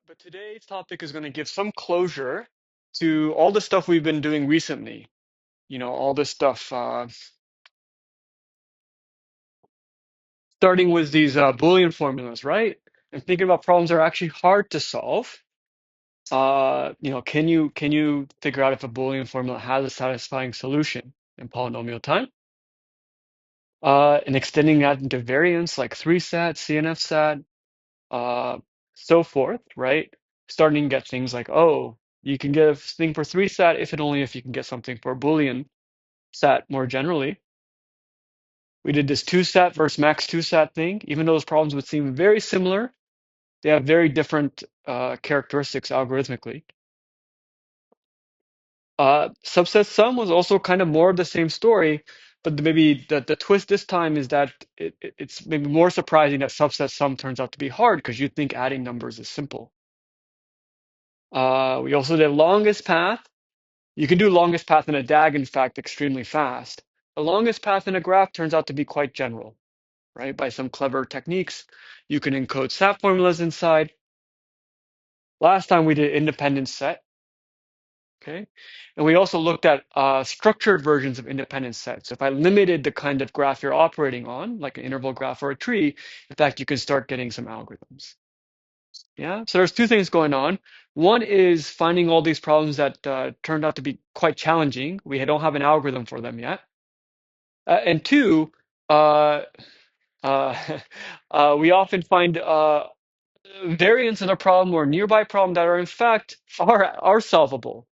But today's topic is going to give some closure to all the stuff we've been doing recently. All this stuff, starting with these Boolean formulas, right? And thinking about problems that are actually hard to solve. Can you figure out if a Boolean formula has a satisfying solution in polynomial time? And extending that into variants like 3-sat, CNF-sat, uh, so forth, right? Starting to get things like, oh, you can get a thing for 3-sat if and only if you can get something for Boolean sat more generally. We did this 2-sat versus max 2-sat thing. Even though those problems would seem very similar, they have very different characteristics algorithmically. Subset sum was also kind of more of the same story, but maybe the twist this time is that it's maybe more surprising that subset sum turns out to be hard because you think adding numbers is simple. We also did longest path. You can do longest path in a DAG, in fact, extremely fast. The longest path in a graph turns out to be quite general, right? By some clever techniques, you can encode SAT formulas inside. Last time we did independent set, okay? And we also looked at structured versions of independent sets. If I limited the kind of graph you're operating on, like an interval graph or a tree, in fact, you can start getting some algorithms. Yeah, so there's two things going on. One is finding all these problems that turned out to be quite challenging. We don't have an algorithm for them yet. And two, uh, uh, we often find variants in a problem or nearby problem that are in fact are solvable,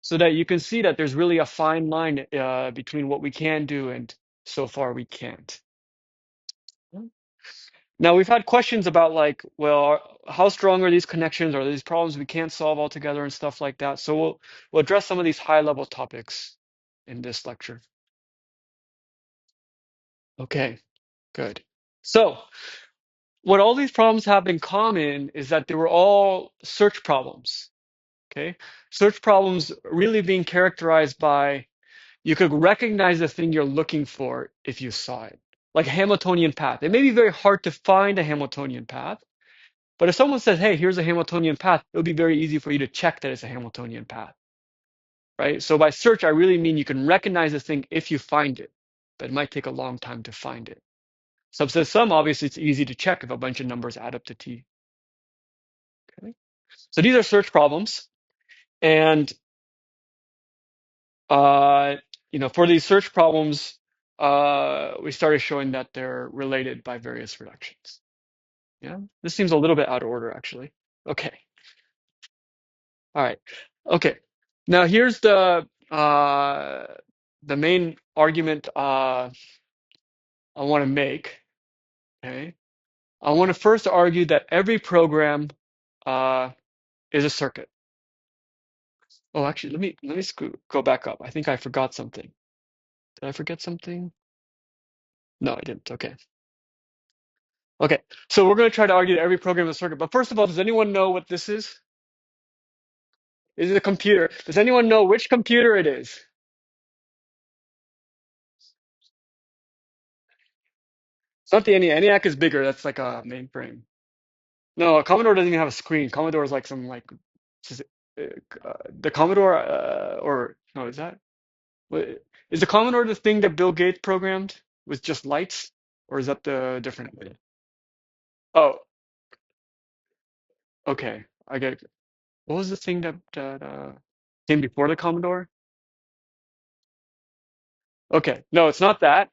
so that you can see that there's really a fine line between what we can do and so far we can't. Now we've had questions about like, well, how strong are these connections? Are these problems we can't solve altogether and stuff like that? So we'll address some of these high level topics in this lecture. Okay, good. So what all these problems have in common is that they were all search problems. Okay, search problems really being characterized by you could recognize the thing you're looking for if you saw it, like a Hamiltonian path. It may be very hard to find a Hamiltonian path. But if someone says, hey, here's a Hamiltonian path, it would be very easy for you to check that it's a Hamiltonian path, right? So by search, I really mean you can recognize a thing if you find it, but it might take a long time to find it. Subset sum, obviously, it's easy to check if a bunch of numbers add up to t. Okay? So these are search problems. And, for these search problems, we started showing that they're related by various reductions. Yeah, this seems a little bit out of order, actually. Okay. All right. Okay. Now here's the main argument I want to make. Okay. I want to first argue that every program uh, is a circuit. Oh, actually, let me go back up. I think I forgot something. Did I forget something? No, I didn't. Okay. Okay. So we're going to try to argue that every program is a circuit. But first of all, does anyone know what this is? Is it a computer? Does anyone know which computer it is? It's not the ENIAC. ENIAC is bigger. That's like a mainframe. No, Commodore doesn't even have a screen. Commodore is like some like s- the Commodore or no, is that what is the Commodore the thing that Bill Gates programmed with just lights, or is that the different? Oh, okay, I get it. What was the thing that came before the Commodore? Okay, no, it's not that.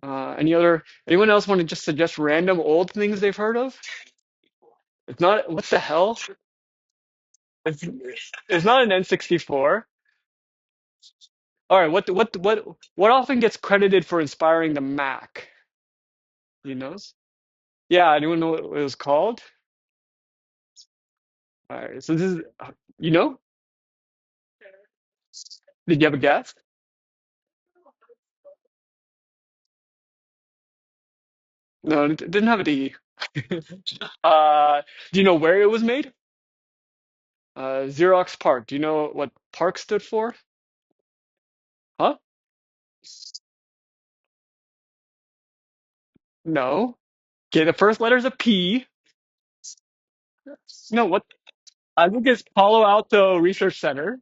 Anyone else want to just suggest random old things they've heard of? It's not. What the hell? It's, it's not an N64. All right, what often gets credited for inspiring the Mac? You know? Yeah, anyone know what it was called? All right, so this is you know? Did you have a guess? No, it didn't have a D. Do you know where it was made? Xerox PARC. Do you know what PARC stood for? Huh? No. Okay, the first letter is a P. No, what I think is Palo Alto Research Center.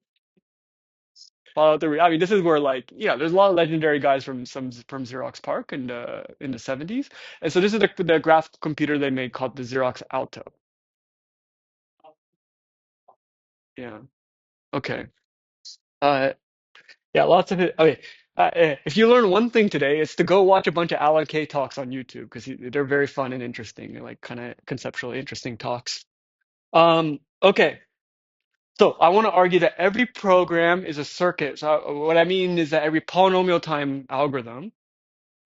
Palo Alto. I mean, this is where like yeah, there's a lot of legendary guys from Xerox PARC in the 70s, and so this is the graphical computer they made called the Xerox Alto. Yeah. Okay. Uh, yeah, lots of it. Okay. If you learn one thing today, it's to go watch a bunch of Alan Kay talks on YouTube because they're very fun and interesting, and like kind of conceptually interesting talks. Okay. So I want to argue that every program is a circuit. So what I mean is that every polynomial time algorithm,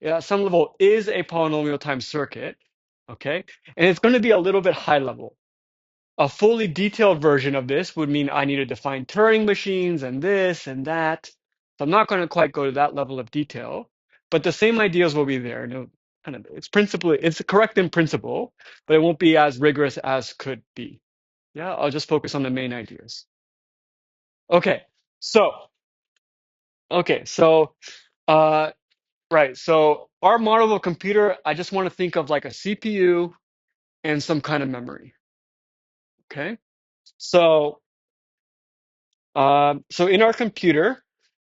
yeah, at some level is a polynomial time circuit. Okay. And it's going to be a little bit high level. A fully detailed version of this would mean I need to define Turing machines and this and that. So I'm not going to quite go to that level of detail, but the same ideas will be there. No, kind of, it's correct in principle, but it won't be as rigorous as could be. Yeah, I'll just focus on the main ideas. Okay, so okay, so uh, right, so our model of a computer, I just want to think of like a CPU and some kind of memory. Okay, so so in our computer,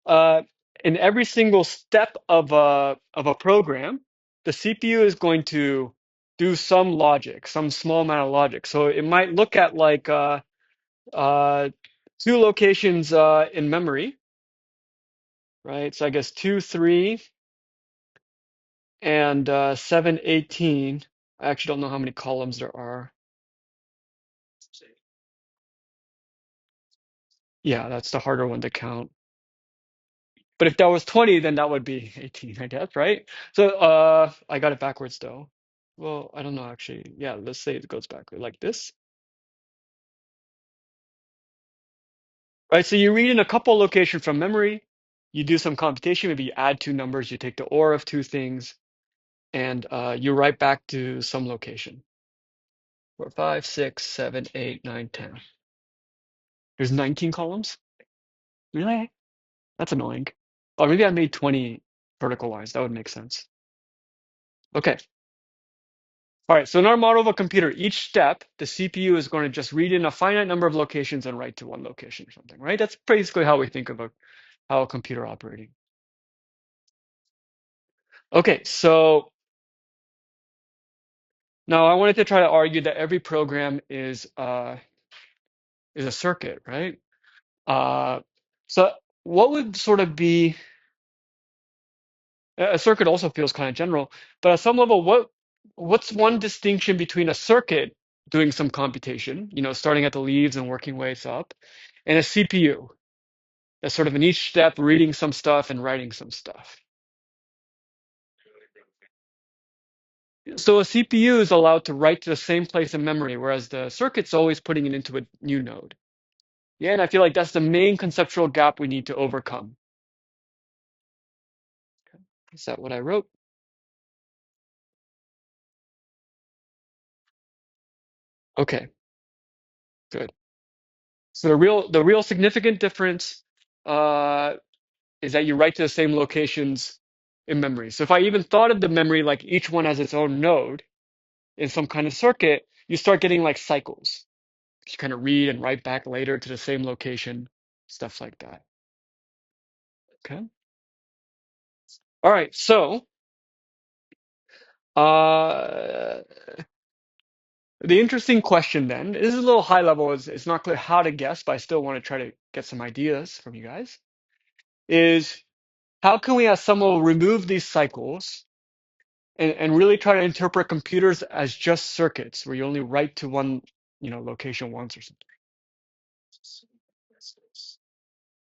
uh, in every single step of a program, the CPU is going to do some logic, some small amount of logic. So it might look at like uh, two locations in memory, right? So I guess 2, 3, and 7, 18. I actually don't know how many columns there are. Yeah, that's the harder one to count. But if that was 20, then that would be 18, I guess, right? So I got it backwards though. Well, I don't know actually. Yeah, let's say it goes backward like this. Right, so you read in a couple locations from memory, you do some computation, maybe you add two numbers, you take the OR of two things, and you write back to some location. 4, 5, 6, 7, 8, 9, 10. There's 19 columns? Really? That's annoying. Or maybe I made 20 vertical lines. That would make sense. Okay. All right. So in our model of a computer, each step, the CPU is going to just read in a finite number of locations and write to one location or something, right? That's basically how we think of how a computer operating. Okay. So now I wanted to try to argue that every program is a circuit, right? Uh, so what would sort of be a circuit also feels kind of general, but at some level, what's one distinction between a circuit doing some computation, starting at the leaves and working ways up, and a CPU that's sort of in each step reading some stuff and writing some stuff. So a CPU is allowed to write to the same place in memory, whereas the circuit's always putting it into a new node. Yeah, and I feel like that's the main conceptual gap we need to overcome. Is that what I wrote? Okay, good. So the real significant difference uh, is that you write to the same locations in memory. So if I even thought of the memory like each one has its own node in some kind of circuit, you start getting like cycles. You kind of read and write back later to the same location, stuff like that. Okay. All right. So uh, the interesting question then, this is a little high level, it's not clear how to guess, but I still want to try to get some ideas from you guys, is how can we as someone remove these cycles and really try to interpret computers as just circuits where you only write to one, location once or something.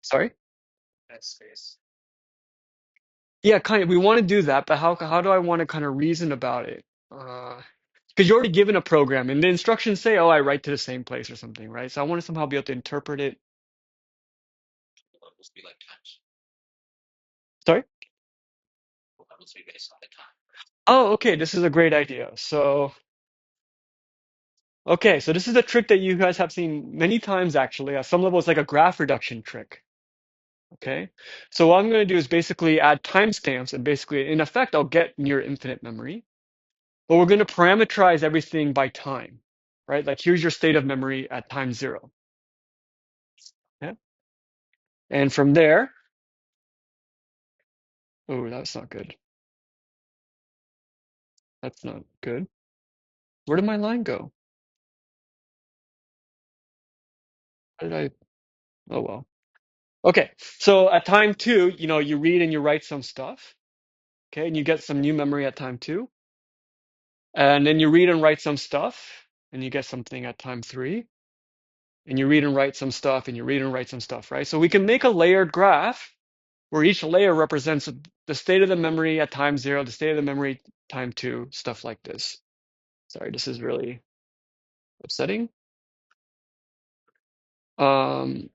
Sorry? Yeah, kind of. We want to do that, but how do I want to kind of reason about it? Because you're already given a program, and the instructions say, "Oh, I write to the same place" or something, right? So I want to somehow be able to interpret it. Sorry? Oh, okay. This is a great idea. So, okay, so this is a trick that you guys have seen many times, actually. At some level, it's like a graph reduction trick. Okay, so what I'm going to do is basically add timestamps, and basically, in effect, I'll get near infinite memory. But we're going to parameterize everything by time. right? Like here's your state of memory at time 0. Yeah. And from there, oh, that's not good. That's not good. Where did my line go? How did I? Oh well. Okay. So at time 2, you read and you write some stuff. Okay, and you get some new memory at time 2. And then you read and write some stuff, and you get something at time 3. And you read and write some stuff, and you read and write some stuff, right? So we can make a layered graph where each layer represents the state of the memory at time 0, the state of the memory time 2, stuff like this. Sorry, this is really upsetting. Um,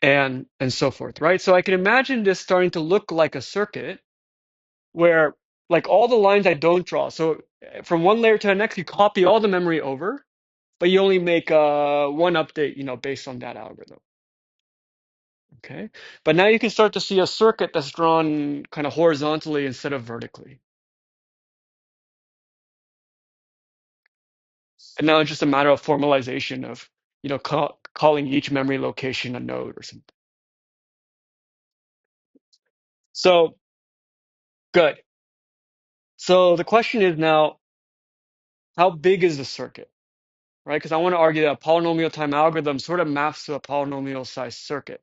and so forth, right? So I can imagine this starting to look like a circuit where like all the lines I don't draw. So from one layer to the next, you copy all the memory over, but you only make one update, based on that algorithm. Okay. But now you can start to see a circuit that's drawn kind of horizontally instead of vertically. And now it's just a matter of formalization of, calling each memory location a node or something. So good. So the question is now, how big is the circuit? Right? Because I want to argue that a polynomial time algorithm sort of maps to a polynomial sized circuit.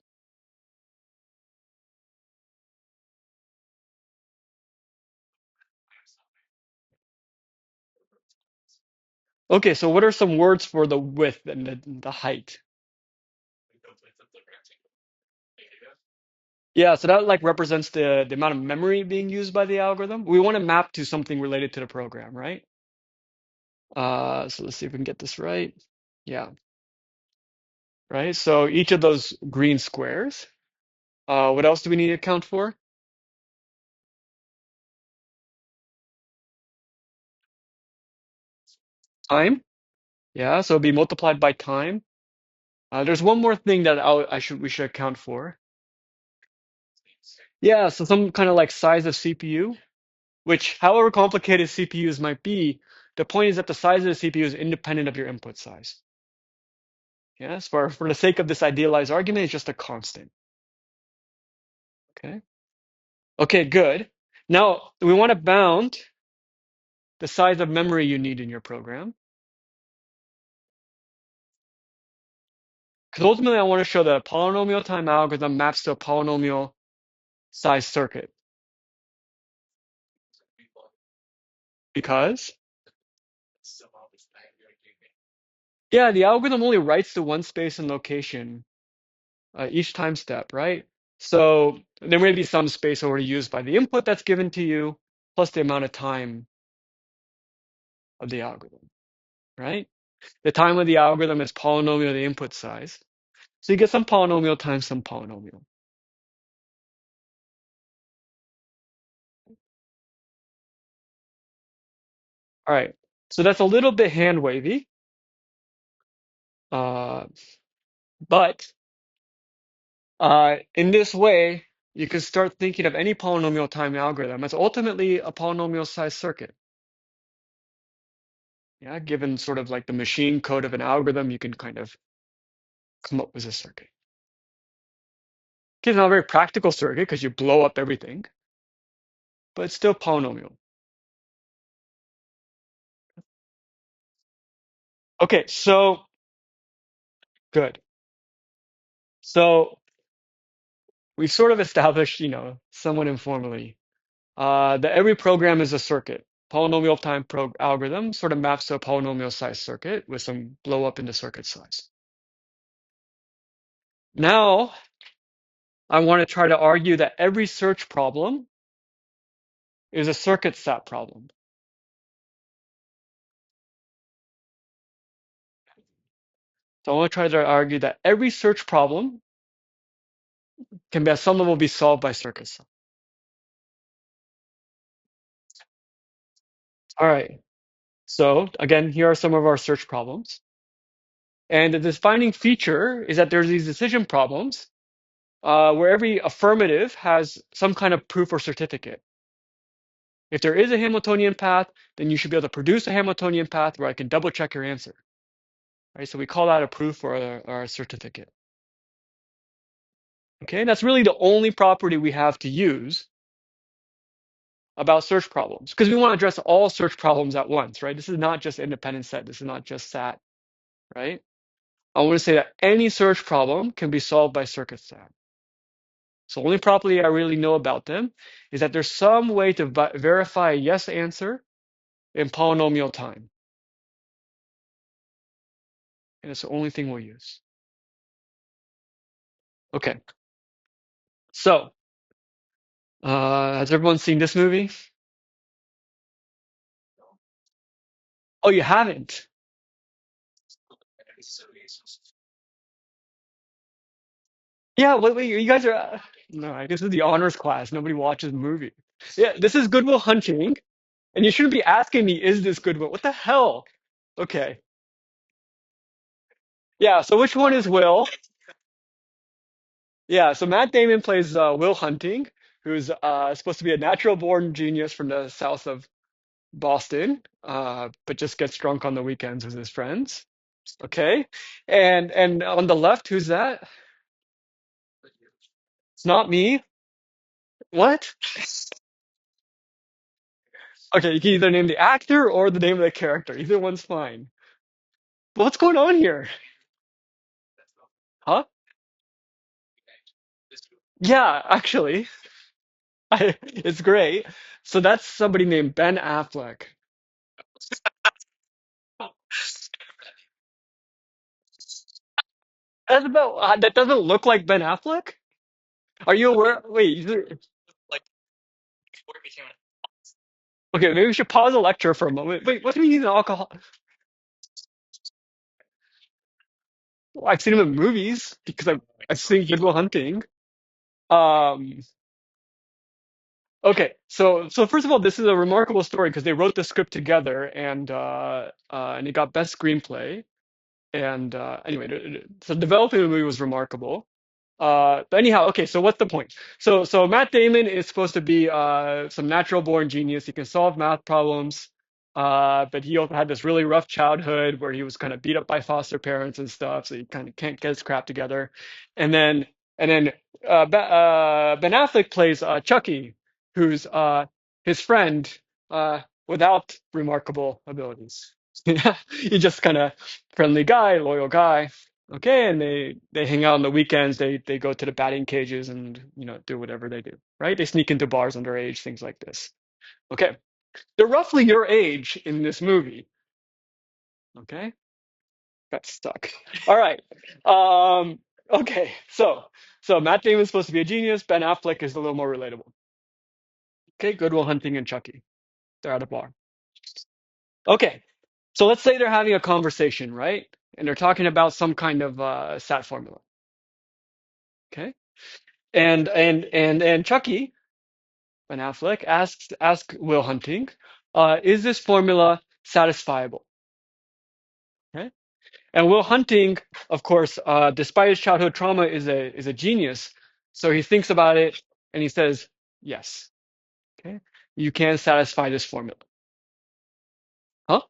Okay, so what are some words for the width and the height? Yeah, so that like represents the amount of memory being used by the algorithm. We want to map to something related to the program, right? So let's see if we can get this right. Yeah, right. So each of those green squares. What else do we need to account for? Time. Yeah, so it'll be multiplied by time. There's one more thing that we should account for. Yeah, so some kind of like size of CPU, which however complicated CPUs might be, the point is that the size of the CPU is independent of your input size. Yes, for the sake of this idealized argument, it's just a constant. Okay. Okay, good. Now we want to bound the size of memory you need in your program. Because ultimately I want to show that a polynomial time algorithm maps to a polynomial size circuit. Because, yeah, the algorithm only writes to one space and location each time step, right? So there may be some space already used by the input that's given to you, plus the amount of time of the algorithm, right? The time of the algorithm is polynomial the input size. So you get some polynomial times some polynomial. All right. So that's a little bit hand wavy. Uh, but in this way, you can start thinking of any polynomial time algorithm as ultimately a polynomial size circuit. Yeah, given sort of like the machine code of an algorithm, you can kind of come up with a circuit. It's not a very practical circuit because you blow up everything, but it's still polynomial. Okay, so good. So we've sort of established, somewhat informally, that every program is a circuit. Polynomial time algorithm sort of maps to a polynomial size circuit with some blow up into circuit size. Now, I want to try to argue that every search problem is a circuit stat problem. So I want to try to argue that every search problem can be at some level be solved by circuit stat. All right. So again, here are some of our search problems. And the defining feature is that there's these decision problems where every affirmative has some kind of proof or certificate. If there is a Hamiltonian path, then you should be able to produce a Hamiltonian path where I can double check your answer. Right? So we call that a proof or a certificate. Okay, and that's really the only property we have to use about search problems because we want to address all search problems at once, right? This is not just independent set. This is not just SAT, right? I want to say that any search problem can be solved by circuit SAT. So the only property I really know about them is that there's some way to verify a yes answer in polynomial time. And it's the only thing we'll use. Okay. So, has everyone seen this movie? Oh, you haven't? Yeah, wait, you guys are. No, I guess this is the honors class. Nobody watches movies. Yeah, this is Good Will Hunting, and you shouldn't be asking me, is this Good Will? What the hell? Okay. Yeah, so which one is Will? Yeah, so Matt Damon plays Will Hunting, who's supposed to be a natural born genius from the south of Boston, but just gets drunk on the weekends with his friends. Okay. And on the left, who's that? It's not me. What? Okay, you can either name the actor or the name of the character. Either one's fine. But what's going on here? Huh? Yeah, actually, it's great. So that's somebody named Ben Affleck. That doesn't look like Ben Affleck? Are you aware? Wait, okay, maybe we should pause the lecture for a moment. Wait, what do you mean alcohol? Well, I've seen him in movies because I've seen Good Will Hunting. Um, okay, so first of all, this is a remarkable story because they wrote the script together and it got best screenplay. And anyway, so developing the movie was remarkable. But anyhow, okay, so what's the point? So Matt Damon is supposed to be some natural born genius. He can solve math problems. But he also had this really rough childhood where he was kind of beat up by foster parents and stuff, so he kind of can't get his crap together. And then Ben Affleck plays Chucky, who's his friend without remarkable abilities. He's just kind of friendly guy, loyal guy. Okay, and they hang out on the weekends. They go to the batting cages and do whatever they do. Right? They sneak into bars underage, things like this. Okay, they're roughly your age in this movie. Okay, got stuck. All right. Okay, so Matt Damon's supposed to be a genius. Ben Affleck is a little more relatable. Okay, Good Will Hunting and Chucky. They're at a bar. Okay, so let's say they're having a conversation, right? And they're talking about some kind of SAT formula. Okay, and Chucky, Ben Affleck, asks Will Hunting, is this formula satisfiable? Okay, and Will Hunting, of course, despite his childhood trauma, is a genius. So he thinks about it and he says, yes. Okay, you can satisfy this formula. Huh?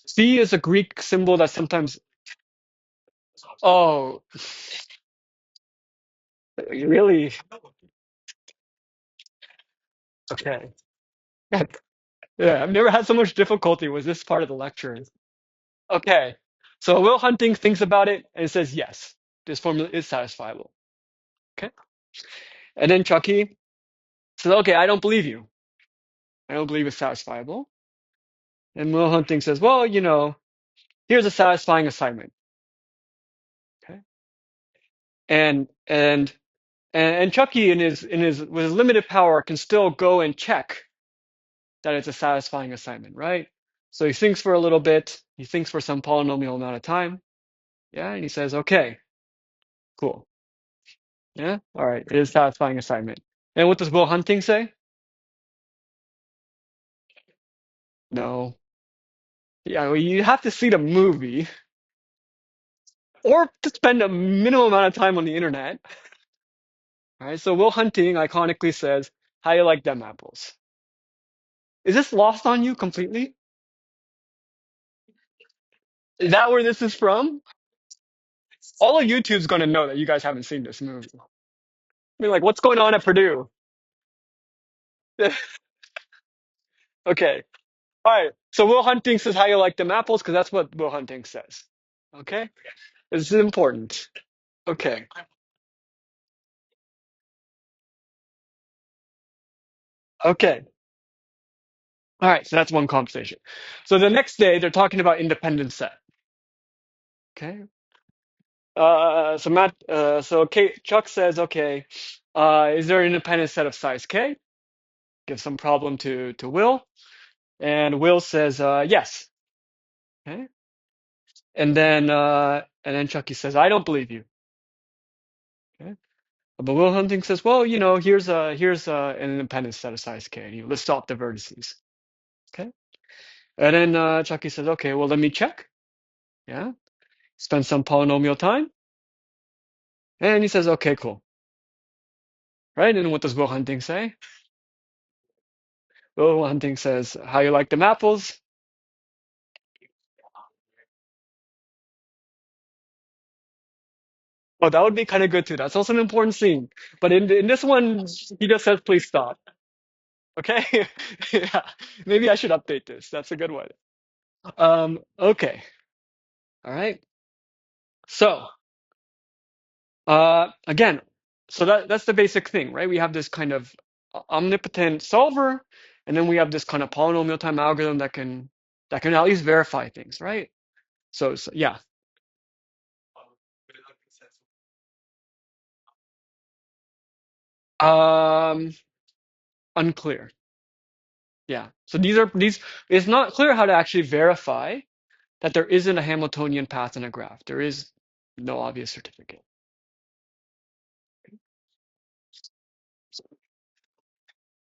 C is a Greek symbol that sometimes. Oh, really? Okay. Yeah, I've never had so much difficulty with this part of the lecture. Okay. So Will Hunting thinks about it and says, yes, this formula is satisfiable. Okay. And then Chucky says, okay, I don't believe you. I don't believe it's satisfiable. And Will Hunting says, well, here's a satisfying assignment. Okay. And and and Chucky in his with his limited power can still go and check that it's a satisfying assignment, right? So he thinks for a little bit, he thinks for some polynomial amount of time. Yeah, and he says, okay, cool. Yeah, all right, it is satisfying assignment. And what does Will Hunting say? No. Yeah, well, you have to see the movie or to spend a minimum amount of time on the internet. All right, so Will Hunting iconically says, how you like them apples? Is this lost on you completely? Is that where this is from? All of YouTube's going to know that you guys haven't seen this movie. I mean, like, what's going on at Purdue? Okay. All right. So Will Hunting says how you like them apples because that's what Will Hunting says. Okay. This is important. Okay. Okay. All right. So that's one conversation. So the next day they're talking about independent set. Okay. Chuck says, okay, is there an independent set of size K? Gives some problem to Will. And Will says, yes. Okay. And then Chucky says, I don't believe you. Okay. But Will Hunting says, well, here's an independent set of size K. And he lists off the vertices. Okay. And then Chucky says, okay, well, let me check. Yeah. Spend some polynomial time. And he says, okay, cool. Right. And what does Will Hunting say? Will Hunting says, how you like them apples? Oh, that would be kind of good too. That's also an important scene. But in this one, he just says, please stop. Okay. Yeah. Maybe I should update this. That's a good one. Okay. All right. So, again, so that's the basic thing, right? We have this kind of omnipotent solver, and then we have this kind of polynomial time algorithm that can at least verify things, right? So yeah. Um, Unclear. Yeah. So these it's not clear how to actually verify that there isn't a Hamiltonian path in a graph. There is no obvious certificate.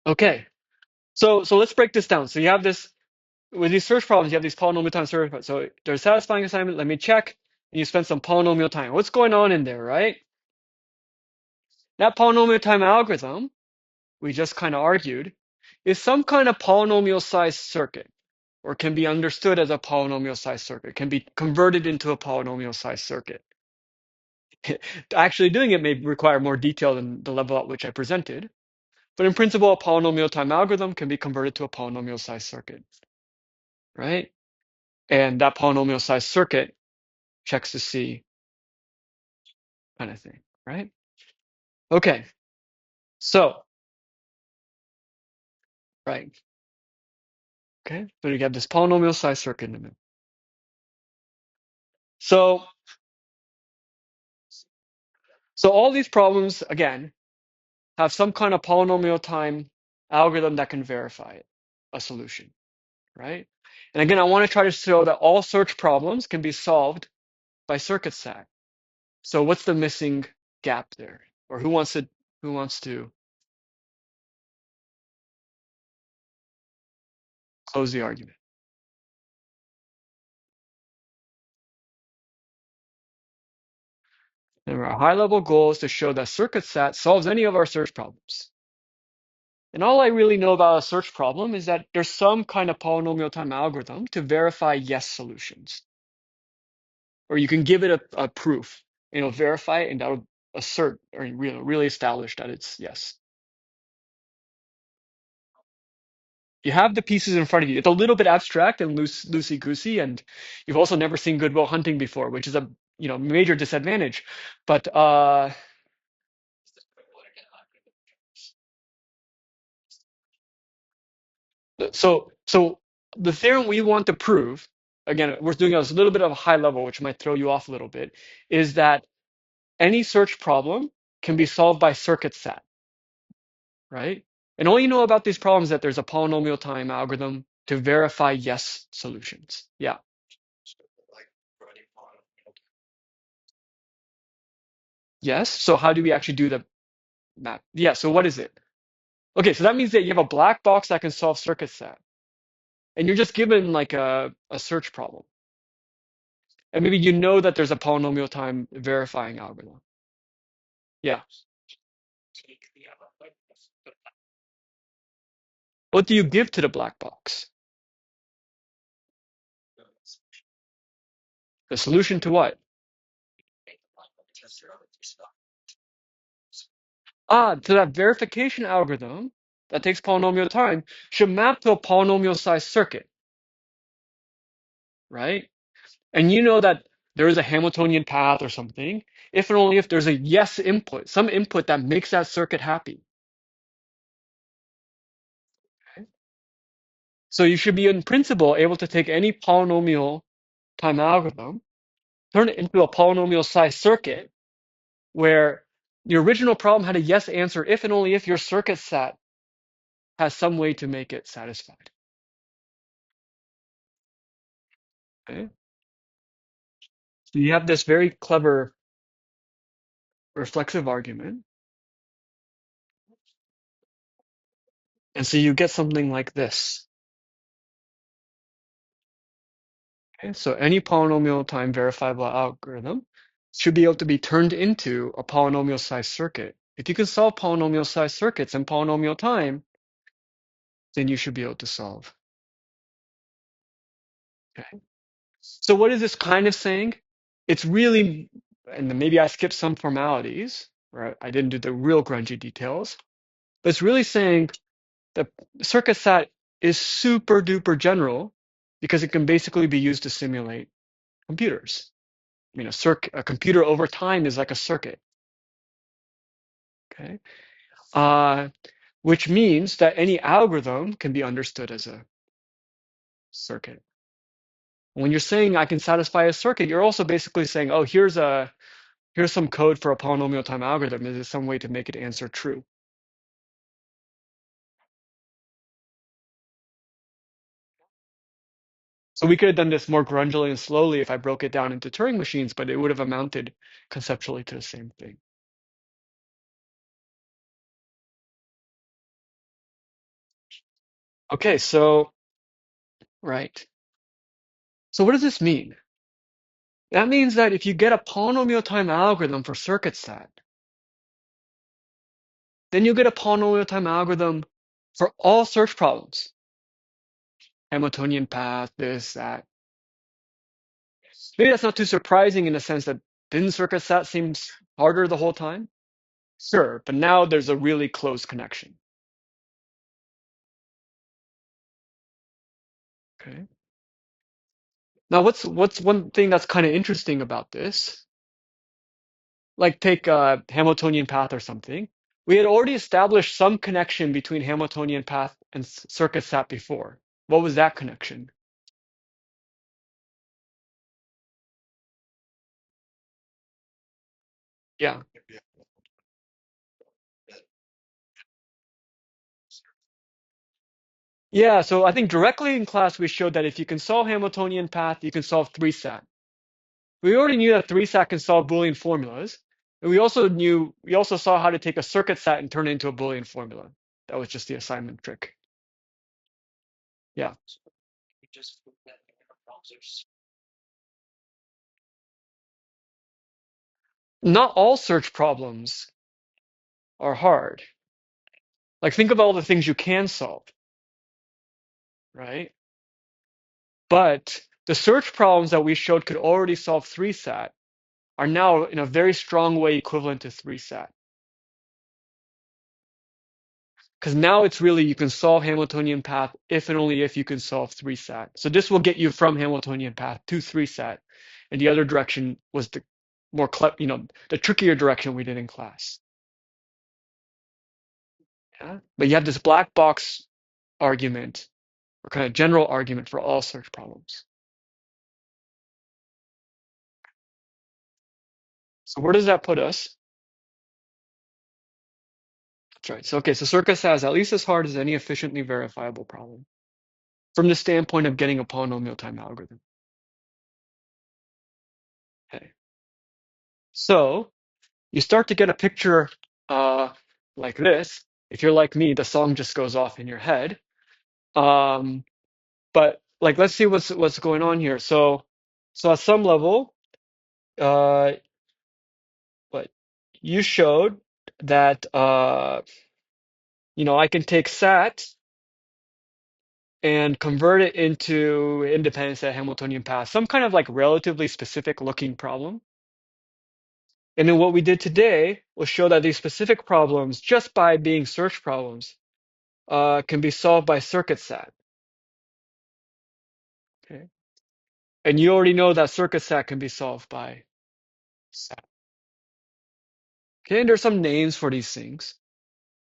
Okay. So let's break this down. So you have this with these search problems, you have these polynomial time search problems. So there's satisfying assignment, let me check, and you spend some polynomial time. What's going on in there, right? That polynomial time algorithm, we just kind of argued, is some kind of polynomial size circuit, or can be understood as a polynomial size circuit, can be converted into a polynomial size circuit. Actually doing it may require more detail than the level at which I presented, but in principle, a polynomial time algorithm can be converted to a polynomial size circuit, right? And that polynomial size circuit checks to see kind of thing, right? Okay, so, right, okay, so you have this polynomial size circuit in the middle. So, so all these problems, again, have some kind of polynomial time algorithm that can verify it, a solution, right? And again, I want to try to show that all search problems can be solved by circuit SAT. So what's the missing gap there? Or who wants to close the argument? And our high-level goal is to show that circuit SAT solves any of our search problems. And all I really know about a search problem is that there's some kind of polynomial time algorithm to verify yes solutions. Or you can give it a proof, and it'll verify it, and that'll assert or really establish that it's yes. You have the pieces in front of you. It's a little bit abstract and loosey-goosey, and you've also never seen Good Will Hunting before, which is a major disadvantage. But so the theorem we want to prove, again, we're doing a little bit of a high level, which might throw you off a little bit, is that any search problem can be solved by circuit SAT, right? And all you know about these problems is that there's a polynomial time algorithm to verify yes solutions. Yeah. Yes. So how do we actually do the map? Yeah. So what is it? Okay. So that means that you have a black box that can solve circuit SAT, and you're just given like a search problem. And maybe you know that there's a polynomial time verifying algorithm. Yeah. What do you give to the black box? The solution to what? So that verification algorithm that takes polynomial time should map to a polynomial size circuit, right? And you know that there is a Hamiltonian path or something, if and only if there's a yes input, some input that makes that circuit happy. Okay? So you should be, in principle, able to take any polynomial time algorithm, turn it into a polynomial size circuit where the original problem had a yes answer if and only if your circuit set has some way to make it satisfied. Okay? So you have this very clever reflexive argument. And so you get something like this. Okay? So any polynomial time verifiable algorithm should be able to be turned into a polynomial size circuit. If you can solve polynomial size circuits in polynomial time, then you should be able to solve. Okay? So what is this kind of saying? It's really, and maybe I skipped some formalities, or I didn't do the real grungy details, but it's really saying the circuit set is super duper general because it can basically be used to simulate computers. I mean, a computer over time is like a circuit, okay? Which means that any algorithm can be understood as a circuit. When you're saying I can satisfy a circuit, you're also basically saying, oh, here's some code for a polynomial time algorithm. Is there some way to make it answer true? So we could have done this more grungily and slowly if I broke it down into Turing machines, but it would have amounted conceptually to the same thing. Okay, so, right. So what does this mean? That means that if you get a polynomial time algorithm for circuit set, then you get a polynomial time algorithm for all search problems. Hamiltonian path, this, that. Maybe that's not too surprising in the sense that didn't circuit set seems harder the whole time? Sure, but now there's a really close connection. Okay. Now what's one thing that's kind of interesting about this? Like take Hamiltonian path or something. We had already established some connection between Hamiltonian path and circuit set before. What was that connection? Yeah. Yeah, so I think directly in class we showed that if you can solve Hamiltonian path, you can solve 3-sat. We already knew that 3-sat can solve Boolean formulas. And we also saw how to take a circuit set and turn it into a Boolean formula. That was just the assignment trick. Yeah. Not all search problems are hard. Like think of all the things you can solve, right? But the search problems that we showed could already solve 3-sat are now in a very strong way equivalent to 3-sat. Because now it's really you can solve Hamiltonian path if and only if you can solve 3-sat. So this will get you from Hamiltonian path to 3-sat. And the other direction was the more the trickier direction we did in class. Yeah? But you have this black box argument or kind of general argument for all search problems. So where does that put us? That's right. So okay, so Circus has at least as hard as any efficiently verifiable problem from the standpoint of getting a polynomial time algorithm. Okay. So you start to get a picture uh, like this. If you're like me, the song just goes off in your head. Um, but like, let's see what's going on here. So at some level, uh, what you showed that I can take sat and convert it into independent set Hamiltonian path, some kind of like relatively specific looking problem. And then what we did today was show that these specific problems, just by being search problems, can be solved by circuit sat. Okay. And you already know that circuit sat can be solved by sat. Okay, and there's some names for these things.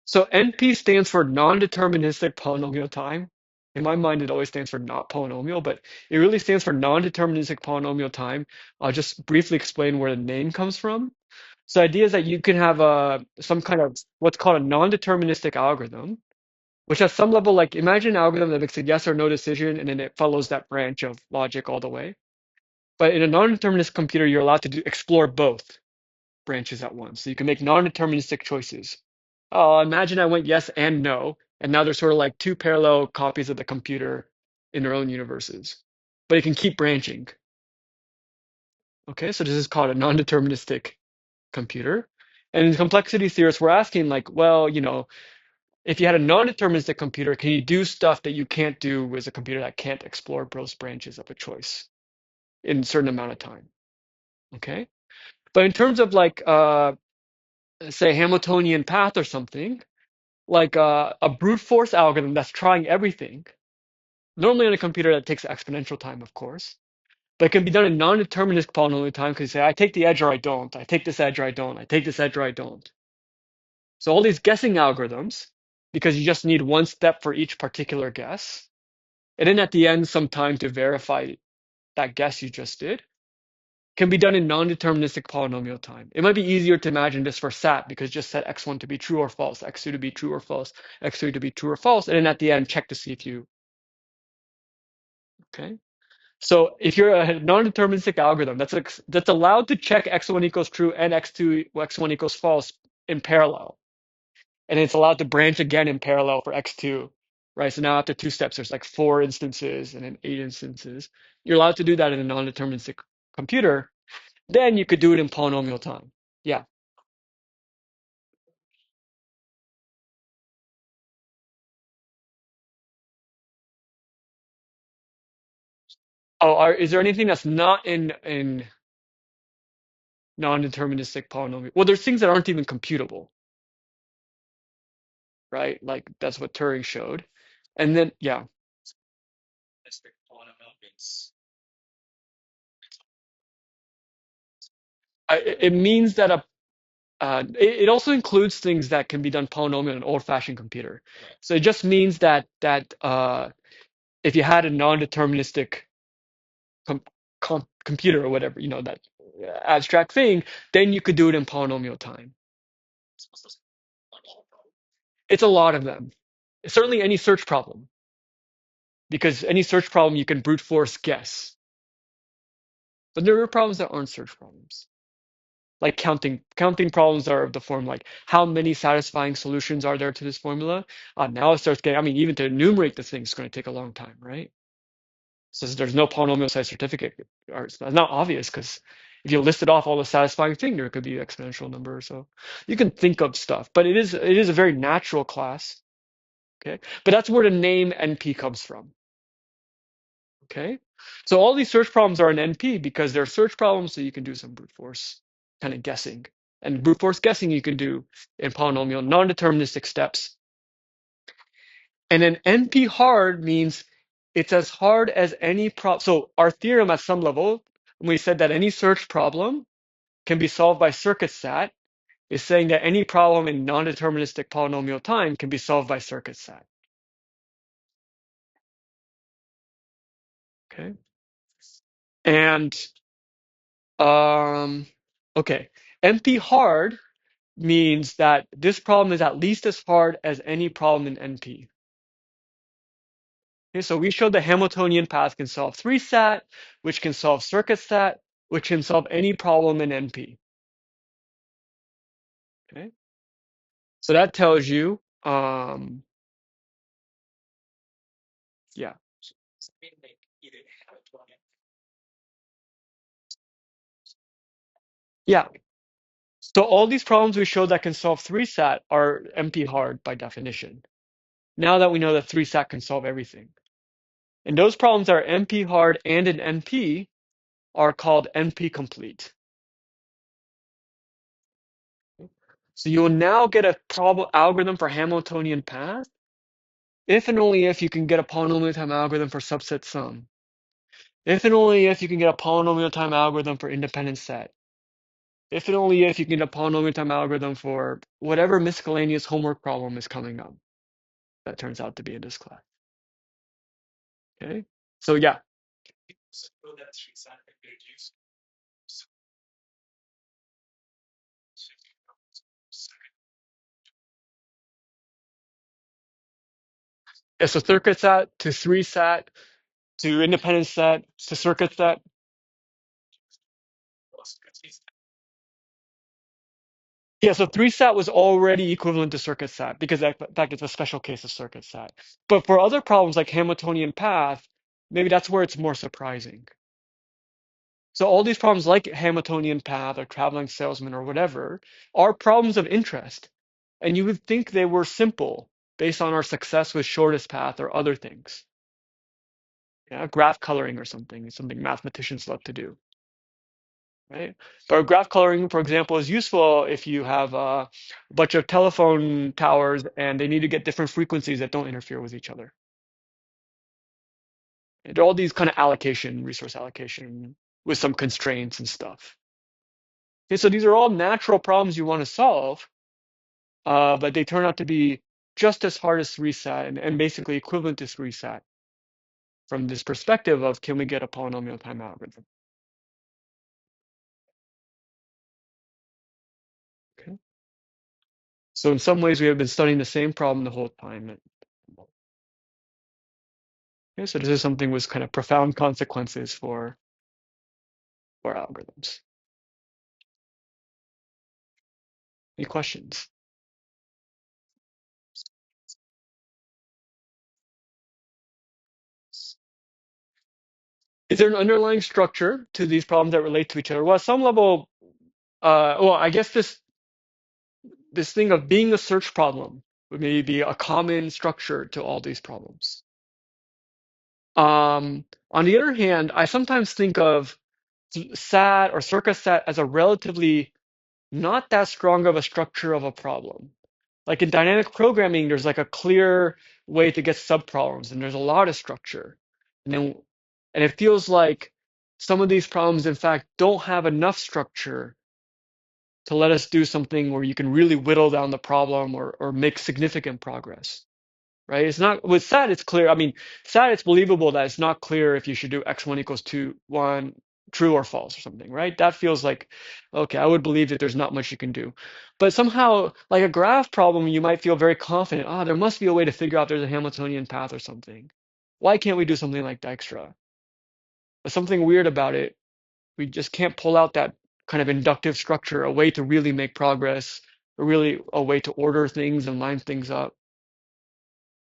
So NP stands for non-deterministic polynomial time. In my mind, it always stands for not polynomial, but it really stands for non-deterministic polynomial time. I'll just briefly explain where the name comes from. So the idea is that you can have some kind of what's called a non-deterministic algorithm, which at some level, like imagine an algorithm that makes a yes or no decision and then it follows that branch of logic all the way. But in a non-deterministic computer, you're allowed to explore both branches at once. So you can make non-deterministic choices. Oh, imagine I went yes and no, and now there's sort of like two parallel copies of the computer in their own universes. But it can keep branching. Okay, so this is called a non-deterministic computer. And in complexity theorists, we're asking like, well, if you had a non-deterministic computer, can you do stuff that you can't do with a computer that can't explore both branches of a choice in a certain amount of time? Okay. But in terms of like say Hamiltonian path or something, like a brute force algorithm that's trying everything, normally on a computer that takes exponential time, of course, but it can be done in non-deterministic polynomial time because you say, I take the edge or I don't, I take this edge or I don't, I take this edge or I don't. So all these guessing algorithms, because you just need one step for each particular guess, and then at the end, some time to verify that guess you just did, can be done in non-deterministic polynomial time. It might be easier to imagine this for SAT because just set x1 to be true or false, x2 to be true or false, x3 to be true or false, and then at the end, check to see if you, okay? So if you're a non-deterministic algorithm that's allowed to check x1 equals true and x1 equals false in parallel, and it's allowed to branch again in parallel for x2, right? So now after two steps, there's like 4 instances and then 8 instances. You're allowed to do that in a non-deterministic computer. Then you could do it in polynomial time. Yeah. Oh, is there anything that's not in non-deterministic polynomial? Well, there's things that aren't even computable, right? Like that's what Turing showed. And then, yeah, it means that it also includes things that can be done polynomial in an old-fashioned computer. So it just means that if you had a non-deterministic com computer or whatever, that abstract thing, then you could do it in polynomial time. It's a lot of them. Certainly any search problem, because any search problem you can brute force guess. But there are problems that aren't search problems. Like counting. Counting problems are of the form like how many satisfying solutions are there to this formula? Now it starts getting, I mean, even to enumerate the thing is going to take a long time, right? So there's no polynomial size certificate, or it's not obvious because if you listed off all the satisfying thing, there could be an exponential number. So you can think of stuff, but it is a very natural class. Okay, but that's where the name NP comes from. Okay, so all these search problems are in NP because they're search problems, so you can do some brute force kind of guessing. And brute force guessing you can do in polynomial non-deterministic steps. And then NP hard means it's as hard as any problem. So our theorem at some level, when we said that any search problem can be solved by circuit sat, is saying that any problem in non-deterministic polynomial time can be solved by circuit sat. Okay. And um, okay, NP hard means that this problem is at least as hard as any problem in NP. Okay, so we showed the Hamiltonian path can solve 3-sat, which can solve circuit sat, which can solve any problem in NP. Okay, so that tells you, yeah, yeah. So all these problems we showed that can solve 3-sat are NP hard by definition. Now that we know that 3-sat can solve everything. And those problems that are NP hard and in NP are called NP complete. So you will now get a problem algorithm for Hamiltonian path if and only if you can get a polynomial time algorithm for subset sum. If and only if you can get a polynomial time algorithm for independent set. If and only if you can get a polynomial time algorithm for whatever miscellaneous homework problem is coming up that turns out to be in this class. Okay? So yeah. Yeah, so circuit set to 3 set to independent set to circuit set. Yeah, so 3 sat was already equivalent to circuit sat because in fact it's a special case of circuit sat. But for other problems like Hamiltonian path, maybe that's where it's more surprising. So all these problems like Hamiltonian path or traveling salesman or whatever are problems of interest. And you would think they were simple based on our success with shortest path or other things. Yeah, graph coloring or something is something mathematicians love to do. Right? But graph coloring, for example, is useful if you have a bunch of telephone towers and they need to get different frequencies that don't interfere with each other. And there are all these kind of allocation, resource allocation with some constraints and stuff. Okay, so these are all natural problems you want to solve, but they turn out to be just as hard as 3-sat and basically equivalent to 3-sat from this perspective of can we get a polynomial time algorithm? Okay. So in some ways, we have been studying the same problem the whole time. Okay, so this is something with kind of profound consequences for algorithms. Any questions? Is there an underlying structure to these problems that relate to each other? Well, at some level, well, I guess this thing of being a search problem would maybe be a common structure to all these problems. On the other hand, I sometimes think of SAT or circuit SAT as a relatively not that strong of a structure of a problem. Like in dynamic programming, there's like a clear way to get subproblems, and there's a lot of structure. And then, and it feels like some of these problems, in fact, don't have enough structure to let us do something where you can really whittle down the problem or make significant progress. Right? It's not with SAT, it's clear. I mean, SAT, it's believable that it's not clear if you should do x1 equals 2, 1, true or false or something, right? That feels like, okay, I would believe that there's not much you can do. But somehow, like a graph problem, you might feel very confident, there must be a way to figure out there's a Hamiltonian path or something. Why can't we do something like Dijkstra? But something weird about it, we just can't pull out that kind of inductive structure, a way to really make progress, or really a way to order things and line things up.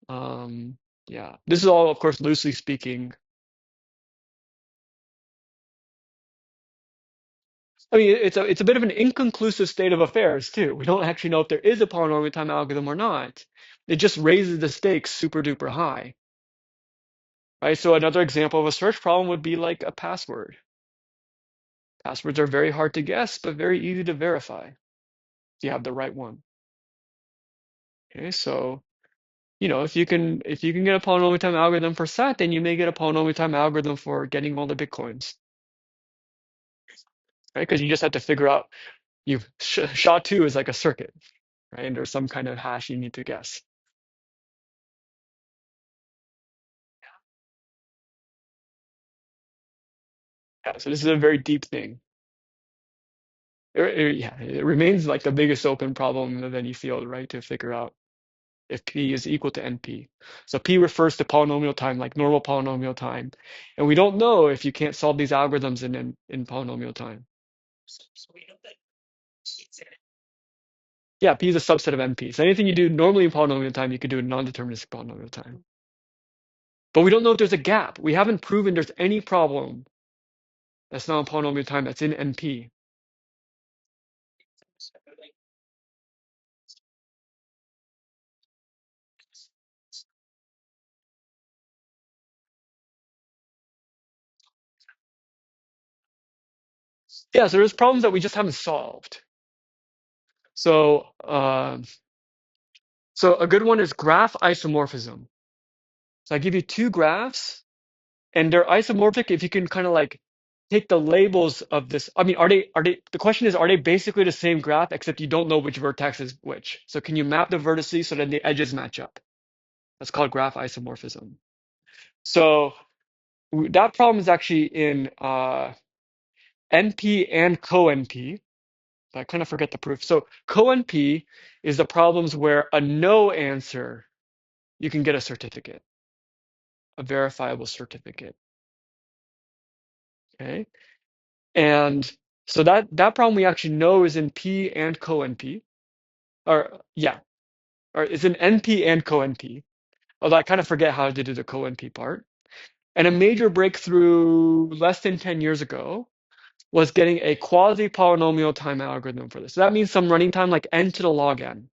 Um, yeah, this is all, of course, loosely speaking. I mean, it's a bit of an inconclusive state of affairs too. We don't actually know if there is a polynomial time algorithm or not. It just raises the stakes super duper high, right? So another example of a search problem would be like a password. Passwords are very hard to guess, but very easy to verify if you have the right one. Okay, so if you can get a polynomial time algorithm for SAT, then you may get a polynomial time algorithm for getting all the bitcoins, right? Because you just have to figure out SHA-2 is like a circuit, right? And there's some kind of hash you need to guess. Yeah, so this is a very deep thing. Yeah, it remains like the biggest open problem of any field, right? To figure out if P is equal to NP. So P refers to polynomial time, like normal polynomial time. And we don't know if you can't solve these algorithms in polynomial time. Yeah, P is a subset of NP. So anything you do normally in polynomial time, you could do in non-deterministic polynomial time. But we don't know if there's a gap. We haven't proven there's any problem that's not in polynomial time that's in NP. Yeah, so there's problems that we just haven't solved. So, so a good one is graph isomorphism. So I give you two graphs, and they're isomorphic if you can kind of like take the labels of this. I mean, the question is, are they basically the same graph except you don't know which vertex is which? So can you map the vertices so that the edges match up? That's called graph isomorphism. So that problem is actually in NP and co-NP. I kind of forget the proof. So co-NP is the problems where a no answer, you can get a certificate, a verifiable certificate. Okay. And so that problem we actually know is in P and co-NP. Or yeah, or it's in NP and co-NP. Although I kind of forget how to do the co-NP part. And a major breakthrough less than 10 years ago was getting a quasi-polynomial time algorithm for this. So that means some running time like n to the log n.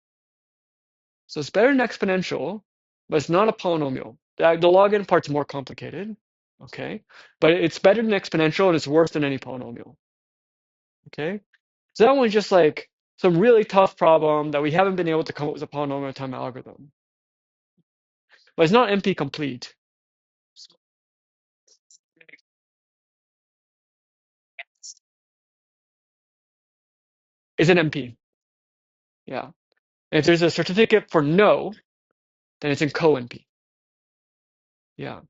So it's better than exponential, but it's not a polynomial. The log n part's more complicated, okay? But it's better than exponential and it's worse than any polynomial, okay? So that one's just like some really tough problem that we haven't been able to come up with a polynomial time algorithm. But it's not NP complete. It's an NP, yeah. And if there's a certificate for no, then it's in co-NP, yeah.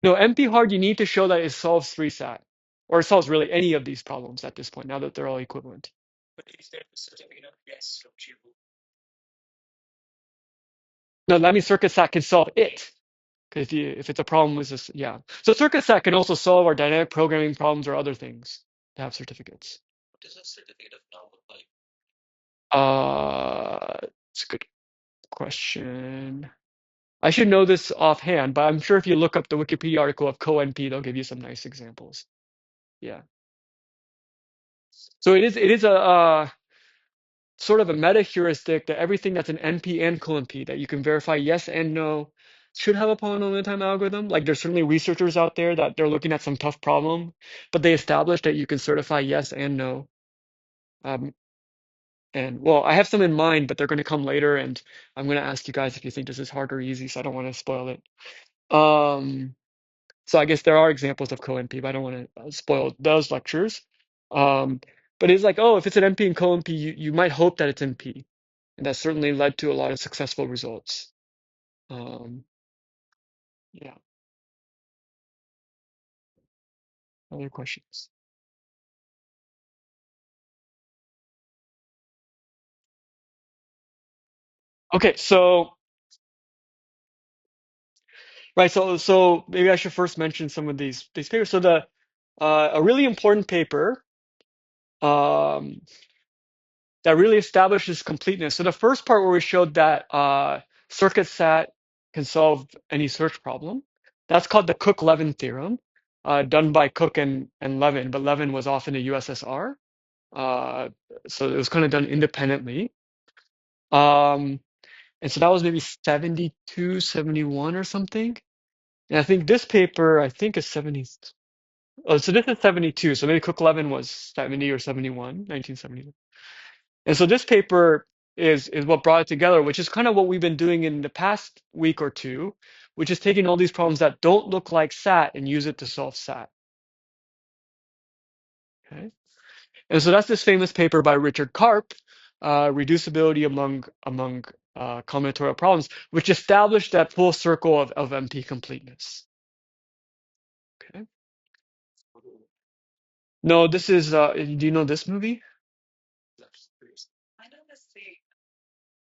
No, NP hard, you need to show that it solves 3-sat, or it solves really any of these problems at this point, now that they're all equivalent. No, that means circuit sat can solve it. Because if it's a problem with this, yeah. So circuit sat can also solve our dynamic programming problems or other things to have certificates. It's a good question. I should know this offhand, but I'm sure if you look up the Wikipedia article of co-NP, they'll give you some nice examples. Yeah. So it is a sort of a meta heuristic that everything that's an NP and co-NP that you can verify yes and no should have a polynomial time algorithm. Like there's certainly researchers out there that they're looking at some tough problem, but they established that you can certify yes and no. Um, and well, I have some in mind, but they're going to come later, and I'm going to ask you guys if you think this is hard or easy, so I don't want to spoil it. Um, so I guess there are examples of co-NP, but I don't want to spoil those lectures. Um, but it's like, oh, if it's an NP and co-NP, you might hope that it's NP. And that certainly led to a lot of successful results. Um, yeah, other questions? Okay, so right, so maybe I should first mention some of these papers. So the a really important paper um, that really establishes completeness. So the first part where we showed that circuit sat can solve any search problem, that's called the Cook-Levin theorem, done by Cook and Levin, but Levin was off in the USSR. Uh, so it was kind of done independently. Um, and so that was maybe 72, 71 or something. And I think this paper, I think is 70. Oh, so this is 72. So maybe Cook-Levin was 70 or 71, 1970. And so this paper is what brought it together, which is kind of what we've been doing in the past week or two, which is taking all these problems that don't look like SAT and use it to solve SAT. Okay. And so that's this famous paper by Richard Karp, reducibility among combinatorial problems, which established that full circle of NP completeness. Okay. No, this is. Do you know this movie?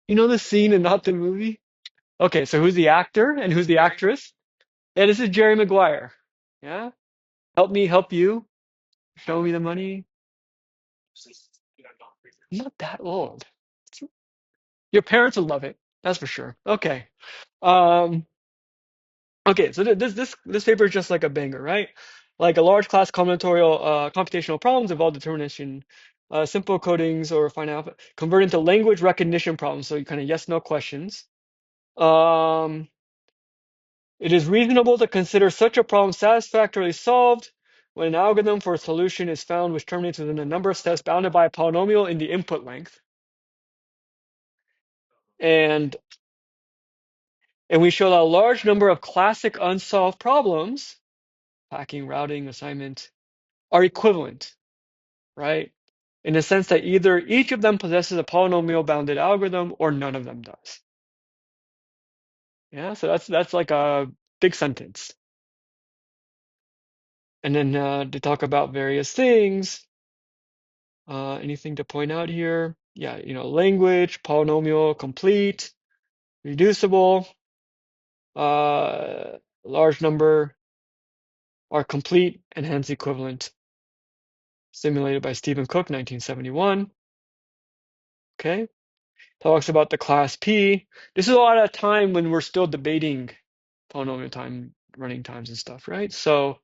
You know the scene and not the movie? Okay, so who's the actor and who's the actress? Yeah, this is Jerry Maguire. Yeah, help me help you. Show me the money. I'm not that old. Your parents will love it. That's for sure. Okay. Um, Okay, so this paper is just like a banger, right? Like a large class combinatorial computational problems involve determination, simple codings or finite alpha, convert into language recognition problems. So you kind of yes no questions. Um, It is reasonable to consider such a problem satisfactorily solved when an algorithm for a solution is found which terminates within a number of steps bounded by a polynomial in the input length. And we show that a large number of classic unsolved problems, packing, routing, assignment, are equivalent, right? In the sense that either each of them possesses a polynomial bounded algorithm or none of them does. Yeah, so that's like a big sentence. And then to talk about various things, anything to point out here? Yeah, language, polynomial, complete, reducible, large number are complete and hence equivalent. Simulated by Stephen Cook, 1971. Okay. Talks about the class P. This is a lot of time when we're still debating polynomial time, running times and stuff, right? So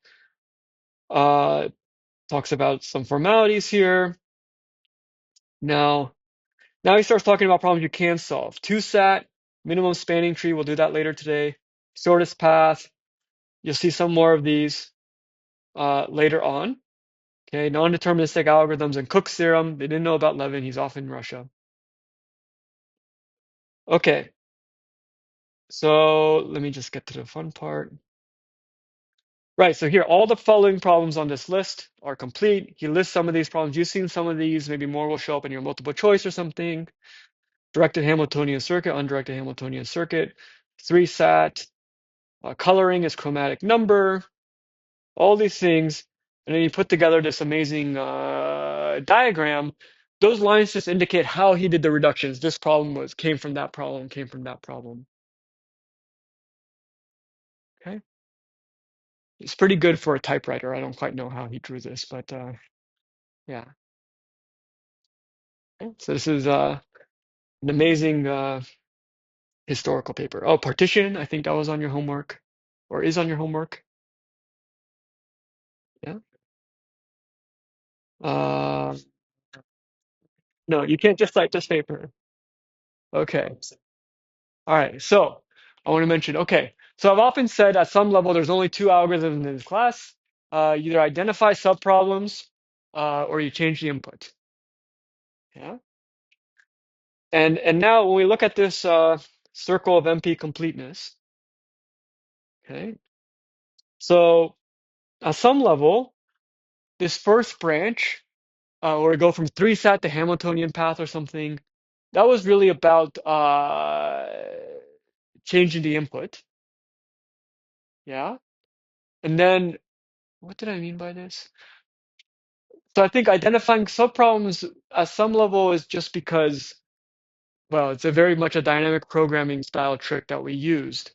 talks about some formalities here. Now he starts talking about problems you can solve. 2SAT, minimum spanning tree, we'll do that later today. Shortest path, you'll see some more of these later on. Okay, non-deterministic algorithms and Cook's theorem. They didn't know about Levin, he's off in Russia. Okay, so let me just get to the fun part. Right, so here, all the following problems on this list are complete. He lists some of these problems. You've seen some of these. Maybe more will show up in your multiple choice or something. Directed Hamiltonian circuit, undirected Hamiltonian circuit, 3SAT, coloring is chromatic number, all these things. And then you put together this amazing diagram. Those lines just indicate how he did the reductions. This problem came from that problem, came from that problem. Okay. It's pretty good for a typewriter. I don't quite know how he drew this, but yeah. Okay. So this is an amazing historical paper. Oh, partition. I think that was on your homework or is on your homework. Yeah. Uh, no, you can't just cite this paper. Okay. All right. So I want to mention, okay. So I've often said at some level, there's only two algorithms in this class. You either identify subproblems or you change the input. Yeah. And now when we look at this circle of NP completeness, okay. So at some level, this first branch, where we go from 3SAT to Hamiltonian path or something, that was really about changing the input. Yeah. And then what did I mean by this? So I think identifying subproblems at some level is just because, well, it's a very much a dynamic programming style trick that we used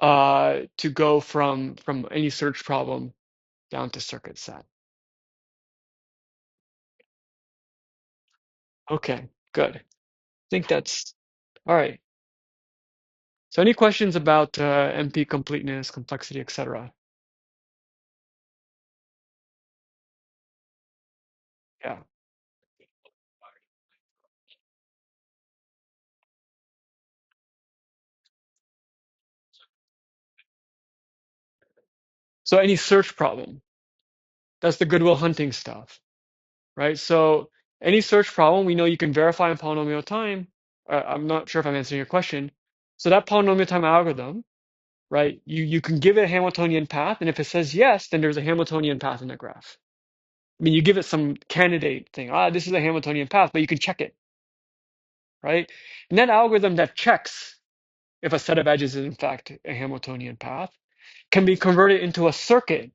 to go from any search problem down to circuit set. Okay, good. I think that's all right. So any questions about NP completeness, complexity, etc.? Yeah. So any search problem, that's the Goodwill Hunting stuff, right? So any search problem, we know you can verify in polynomial time. I'm not sure if I'm answering your question. So that polynomial time algorithm, right? You can give it a Hamiltonian path, and if it says yes, then there's a Hamiltonian path in the graph. I mean, you give it some candidate thing. This is a Hamiltonian path, but you can check it, right? And that algorithm that checks if a set of edges is in fact a Hamiltonian path can be converted into a circuit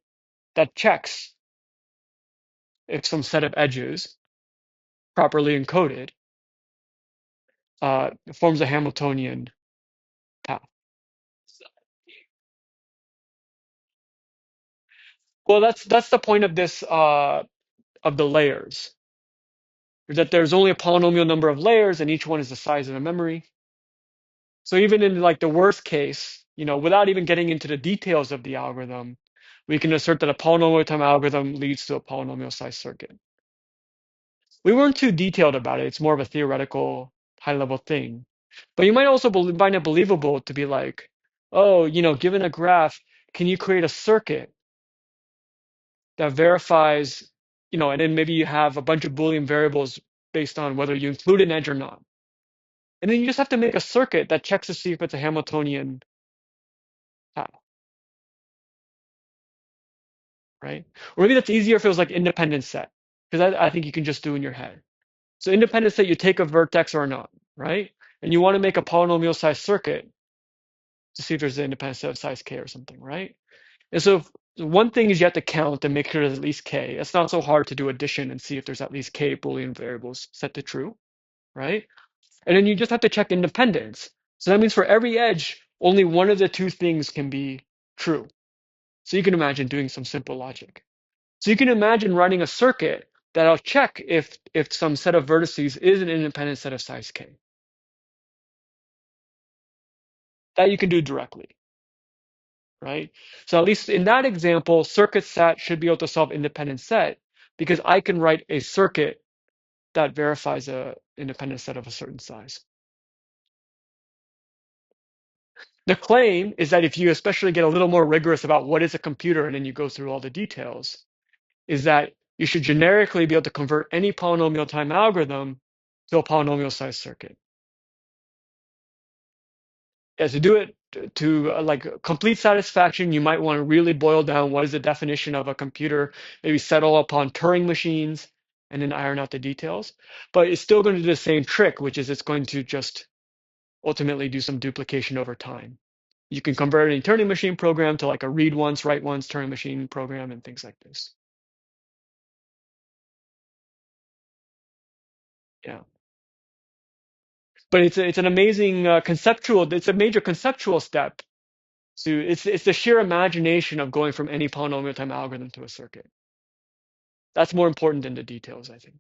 that checks if some set of edges properly encoded forms a Hamiltonian path. Well, that's the point of this of the layers, is that there's only a polynomial number of layers, and each one is the size of the memory. So even in like the worst case, without even getting into the details of the algorithm, we can assert that a polynomial time algorithm leads to a polynomial size circuit. We weren't too detailed about it. It's more of a theoretical, high-level thing. But you might also find it believable to be like, Oh, given a graph, can you create a circuit that verifies, and then maybe you have a bunch of Boolean variables based on whether you include an edge or not. And then you just have to make a circuit that checks to see if it's a Hamiltonian path, right? Or maybe that's easier if it was like independent set, because I think you can just do in your head. So independent set, you take a vertex or not, right? And you want to make a polynomial size circuit to see if there's an independent set of size k or something, right? And so one thing is you have to count and make sure there's at least k. It's not so hard to do addition and see if there's at least k Boolean variables set to true, right? And then you just have to check independence. So that means for every edge, only one of the two things can be true. So you can imagine doing some simple logic. So you can imagine writing a circuit that'll check if some set of vertices is an independent set of size k. That you can do directly, right? So at least in that example, circuit sat should be able to solve independent set because I can write a circuit that verifies a independent set of a certain size. The claim is that if you especially get a little more rigorous about what is a computer and then you go through all the details, is that you should generically be able to convert any polynomial time algorithm to a polynomial size circuit. As to do it to like complete satisfaction, you might want to really boil down what is the definition of a computer, maybe settle upon Turing machines, and then iron out the details. But it's still going to do the same trick, which is it's going to just ultimately do some duplication over time. You can convert any Turing machine program to like a read once, write once Turing machine program and things like this. Yeah. But it's an amazing conceptual, it's a major conceptual step. So it's the sheer imagination of going from any polynomial time algorithm to a circuit. That's more important than the details, I think.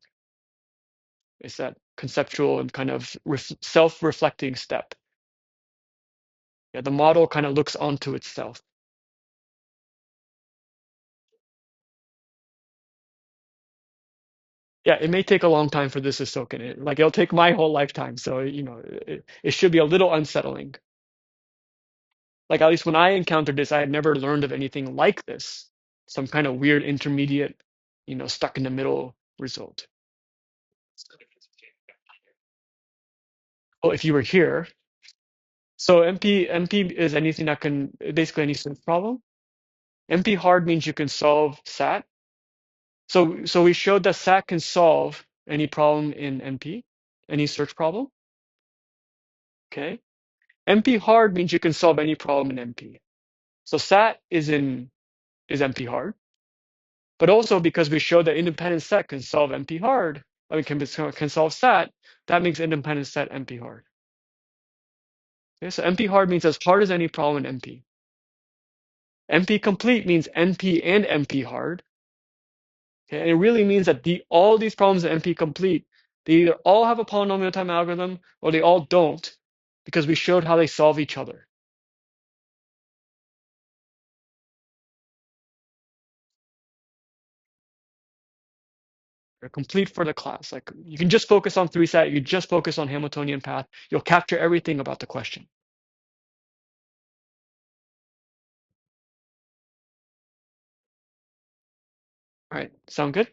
It's that conceptual and kind of self-reflecting step. Yeah, the model kind of looks onto itself. Yeah, it may take a long time for this to soak in. Like it'll take my whole lifetime. So, it should be a little unsettling. Like at least when I encountered this, I had never learned of anything like this. Some kind of weird intermediate, stuck in the middle result. Well, if you were here, so NP is anything that can basically any search problem. NP hard means you can solve SAT. So we showed that SAT can solve any problem in NP, any search problem. Okay. NP hard means you can solve any problem in NP. So SAT is NP hard, but also because we showed that independent set can solve NP hard, I mean can solve SAT, that makes independent set NP hard. Okay, so NP hard means as hard as any problem in NP. NP complete means NP and NP hard. Okay, and it really means that all these problems in NP complete, they either all have a polynomial time algorithm or they all don't, because we showed how they solve each other. They're complete for the class. Like you can just focus on 3-SAT, you just focus on Hamiltonian path, you'll capture everything about the question. All right, sound good?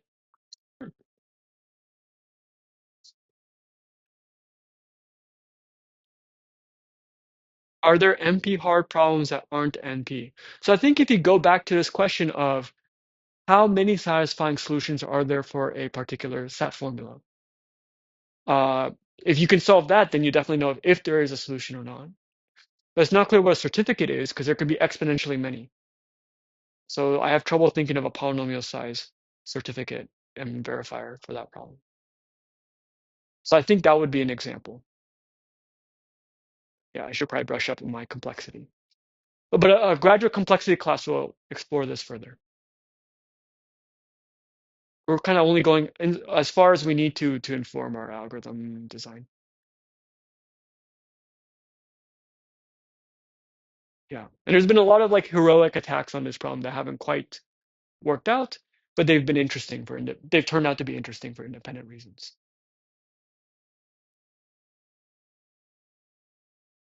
Are there NP hard problems that aren't NP? So I think if you go back to this question of how many satisfying solutions are there for a particular SAT formula? If you can solve that, then you definitely know if there is a solution or not. But it's not clear what a certificate is because there could be exponentially many. So I have trouble thinking of a polynomial size certificate and verifier for that problem. So I think that would be an example. Yeah, I should probably brush up on my complexity. But a graduate complexity class will explore this further. We're kind of only going in as far as we need to inform our algorithm design. Yeah, and there's been a lot of like heroic attacks on this problem that haven't quite worked out, but they've been interesting they've turned out to be interesting for independent reasons.